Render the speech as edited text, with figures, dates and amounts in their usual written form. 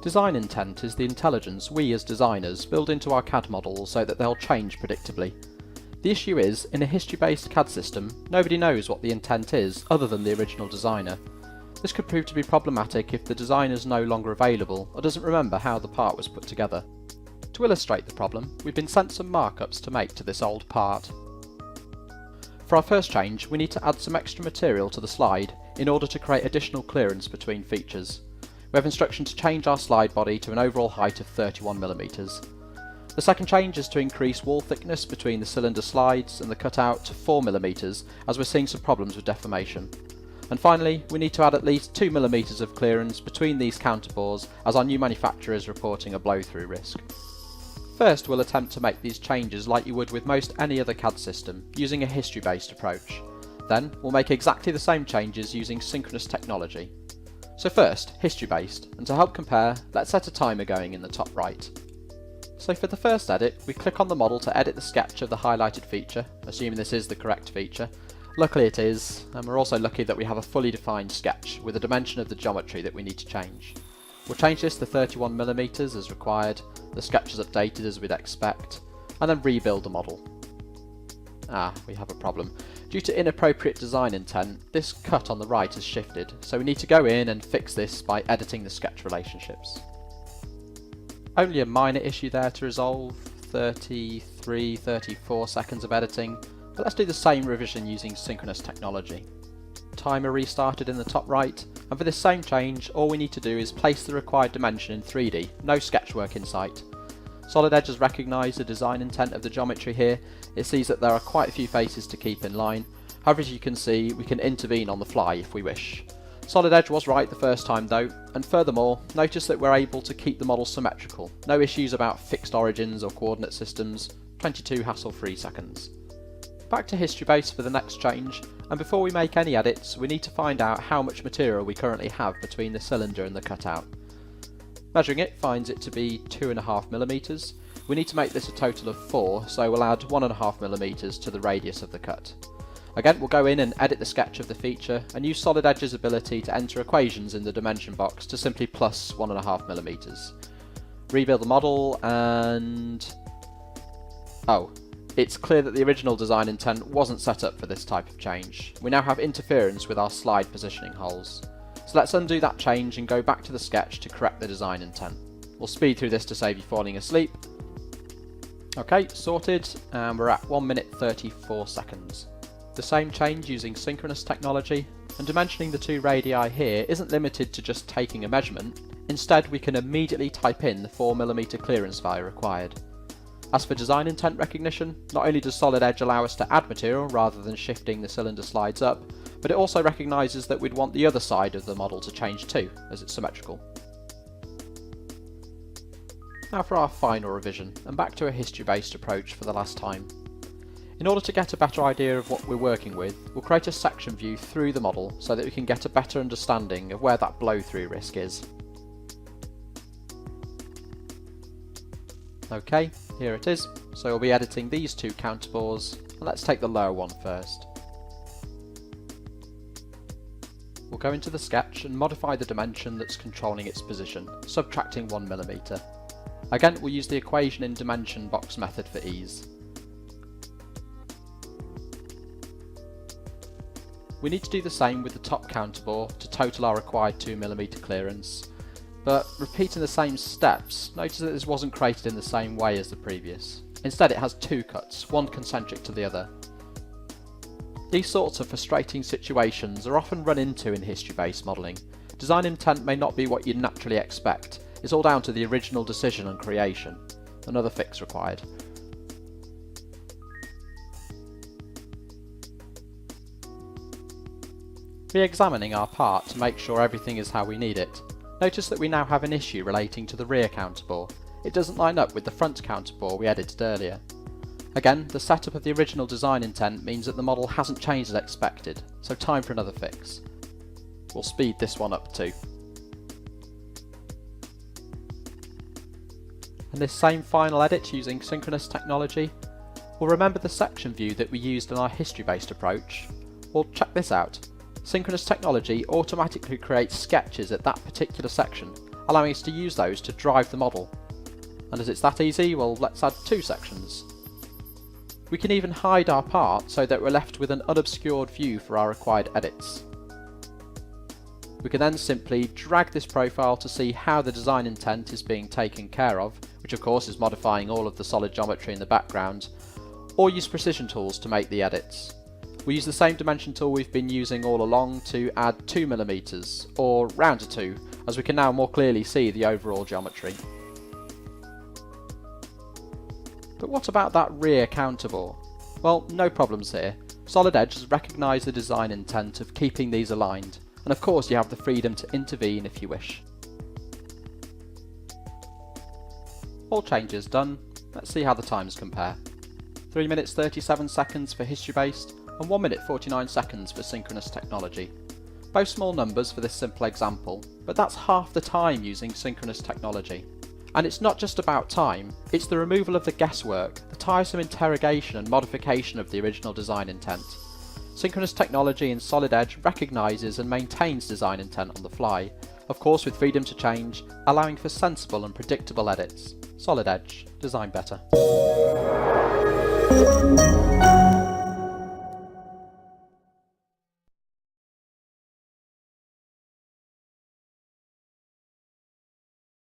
Design intent is the intelligence we as designers build into our CAD models so that they'll change predictably. The issue is, in a history-based CAD system, nobody knows what the intent is other than the original designer. This could prove to be problematic if the designer is no longer available or doesn't remember how the part was put together. To illustrate the problem, we've been sent some markups to make to this old part. For our first change, we need to add some extra material to the slide in order to create additional clearance between features. We have instruction to change our slide body to an overall height of 31mm. The second change is to increase wall thickness between the cylinder slides and the cutout to 4mm, as we're seeing some problems with deformation. And finally, we need to add at least 2mm of clearance between these counterbores, as our new manufacturer is reporting a blow-through risk. First, we'll attempt to make these changes like you would with most any other CAD system, using a history-based approach. Then, we'll make exactly the same changes using synchronous technology. So first, history-based, and to help compare, let's set a timer going in the top right. So for the first edit, we click on the model to edit the sketch of the highlighted feature, assuming this is the correct feature. Luckily it is, and we're also lucky that we have a fully defined sketch with a dimension of the geometry that we need to change. We'll change this to 31mm as required, the sketch is updated as we'd expect, and then rebuild the model. We have a problem. Due to inappropriate design intent, this cut on the right has shifted, so we need to go in and fix this by editing the sketch relationships. Only a minor issue there to resolve, 34 seconds of editing, but let's do the same revision using synchronous technology. Timer restarted in the top right, and for this same change, all we need to do is place the required dimension in 3D, no sketch work in sight. Solid Edge has recognised the design intent of the geometry here. It sees that there are quite a few faces to keep in line. However, as you can see, we can intervene on the fly if we wish. Solid Edge was right the first time though, and furthermore, notice that we're able to keep the model symmetrical. No issues about fixed origins or coordinate systems, 22 hassle-free seconds. Back to history base for the next change, and before we make any edits, we need to find out how much material we currently have between the cylinder and the cutout. Measuring it finds it to be 2.5mm. We need to make this a total of 4, so we'll add 1.5mm to the radius of the cut. Again, we'll go in and edit the sketch of the feature and use Solid Edge's ability to enter equations in the dimension box to simply plus 1.5mm. Rebuild the model and... it's clear that the original design intent wasn't set up for this type of change. We now have interference with our slide positioning holes. So let's undo that change and go back to the sketch to correct the design intent. We'll speed through this to save you falling asleep. Okay, sorted, and we're at 1 minute 34 seconds. The same change using synchronous technology, and dimensioning the two radii here isn't limited to just taking a measurement. Instead, we can immediately type in the 4mm clearance value required. As for design intent recognition, not only does Solid Edge allow us to add material rather than shifting the cylinder slides up, but it also recognises that we'd want the other side of the model to change too, as it's symmetrical. Now for our final revision, and back to a history-based approach for the last time. In order to get a better idea of what we're working with, we'll create a section view through the model so that we can get a better understanding of where that blow-through risk is. Okay, here it is. So we'll be editing these two counterbores, and let's take the lower one first. We'll go into the sketch and modify the dimension that's controlling its position, subtracting 1mm. Again, we'll use the equation in dimension box method for ease. We need to do the same with the top counterbore to total our required 2mm clearance, but repeating the same steps, notice that this wasn't created in the same way as the previous. Instead it has two cuts, one concentric to the other. These sorts of frustrating situations are often run into in history-based modelling. Design intent may not be what you'd naturally expect. It's all down to the original decision and creation. Another fix required. Re-examining our part to make sure everything is how we need it. Notice that we now have an issue relating to the rear counterbore. It doesn't line up with the front counterbore we edited earlier. Again, the setup of the original design intent means that the model hasn't changed as expected, so time for another fix. We'll speed this one up too. And this same final edit using synchronous technology, we'll remember the section view that we used in our history-based approach. Well, check this out. Synchronous technology automatically creates sketches at that particular section, allowing us to use those to drive the model. And as it's that easy, well, let's add 2 sections. We can even hide our part so that we're left with an unobscured view for our required edits. We can then simply drag this profile to see how the design intent is being taken care of, which of course is modifying all of the solid geometry in the background, or use precision tools to make the edits. We use the same dimension tool we've been using all along to add 2mm, or round to 2, as we can now more clearly see the overall geometry. But what about that rear counterbore? Well, no problems here. Solid Edge has recognised the design intent of keeping these aligned, and of course you have the freedom to intervene if you wish. All changes done. Let's see how the times compare. 3 minutes 37 seconds for history based and 1 minute 49 seconds for synchronous technology. Both small numbers for this simple example, but that's half the time using synchronous technology. And it's not just about time, it's the removal of the guesswork, the tiresome interrogation and modification of the original design intent. Synchronous technology in Solid Edge recognises and maintains design intent on the fly, of course with freedom to change, allowing for sensible and predictable edits. Solid Edge, design better.